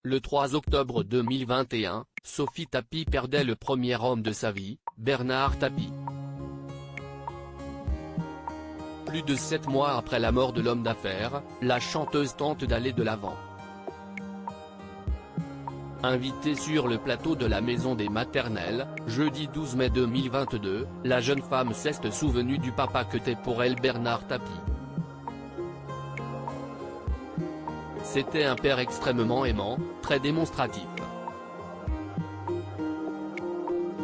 Le 3 octobre 2021, Sophie Tapie perdait le premier homme de sa vie, Bernard Tapie. Plus de 7 mois après la mort de l'homme d'affaires, la chanteuse tente d'aller de l'avant. Invitée sur le plateau de la Maison des Maternelles, jeudi 12 mai 2022, la jeune femme s'est souvenue du papa qu'était pour elle Bernard Tapie. C'était un père extrêmement aimant, très démonstratif.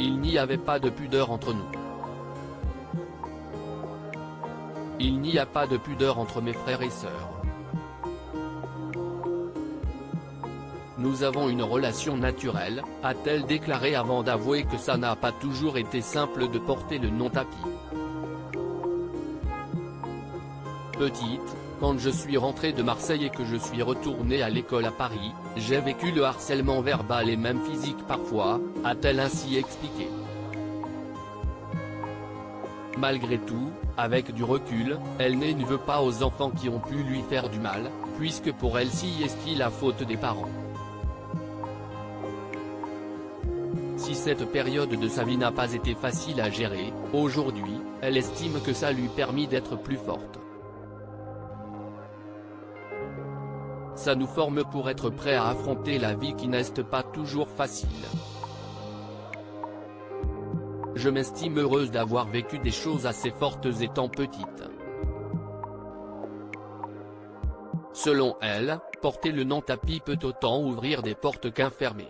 Il n'y avait pas de pudeur entre nous. Il n'y a pas de pudeur entre mes frères et sœurs. Nous avons une relation naturelle, a-t-elle déclaré avant d'avouer que ça n'a pas toujours été simple de porter le nom Tapie. Petite, quand je suis rentrée de Marseille et que je suis retournée à l'école à Paris, j'ai vécu le harcèlement verbal et même physique parfois, a-t-elle ainsi expliqué. Malgré tout, avec du recul, elle ne veut pas aux enfants qui ont pu lui faire du mal, puisque pour elle si est la faute des parents. Si cette période de sa vie n'a pas été facile à gérer, aujourd'hui, elle estime que ça lui permis d'être plus forte. Ça nous forme pour être prêt à affronter la vie qui n'est pas toujours facile. Je m'estime heureuse d'avoir vécu des choses assez fortes étant petite. Selon elle, porter le nom Tapie peut autant ouvrir des portes qu'enfermer.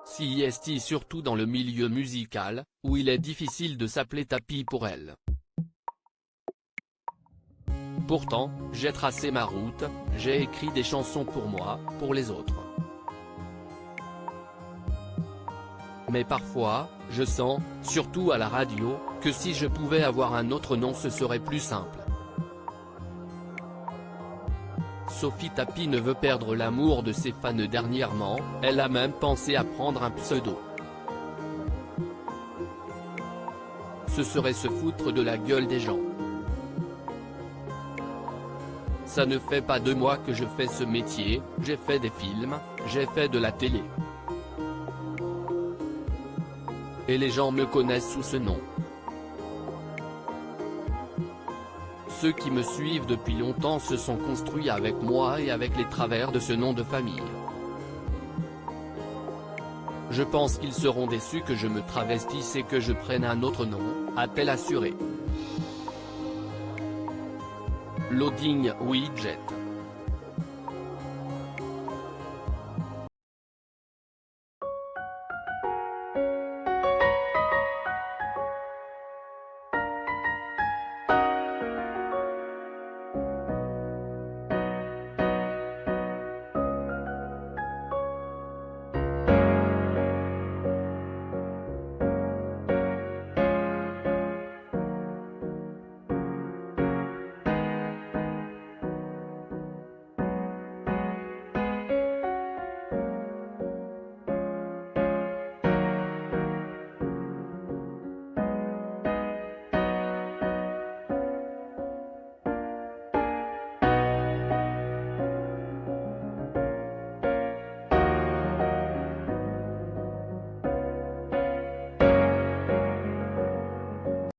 Si est surtout dans le milieu musical, où il est difficile de s'appeler Tapie pour elle. Pourtant, j'ai tracé ma route, j'ai écrit des chansons pour moi, pour les autres. Mais parfois, je sens, surtout à la radio, que si je pouvais avoir un autre nom ce serait plus simple. Sophie Tapie ne veut perdre l'amour de ses fans dernièrement, elle a même pensé à prendre un pseudo. Ce serait se foutre de la gueule des gens. Ça ne fait pas 2 mois que je fais ce métier, j'ai fait des films, j'ai fait de la télé. Et les gens me connaissent sous ce nom. Ceux qui me suivent depuis longtemps se sont construits avec moi et avec les travers de ce nom de famille. Je pense qu'ils seront déçus que je me travestisse et que je prenne un autre nom, a-t-elle assuré. Loading Widget.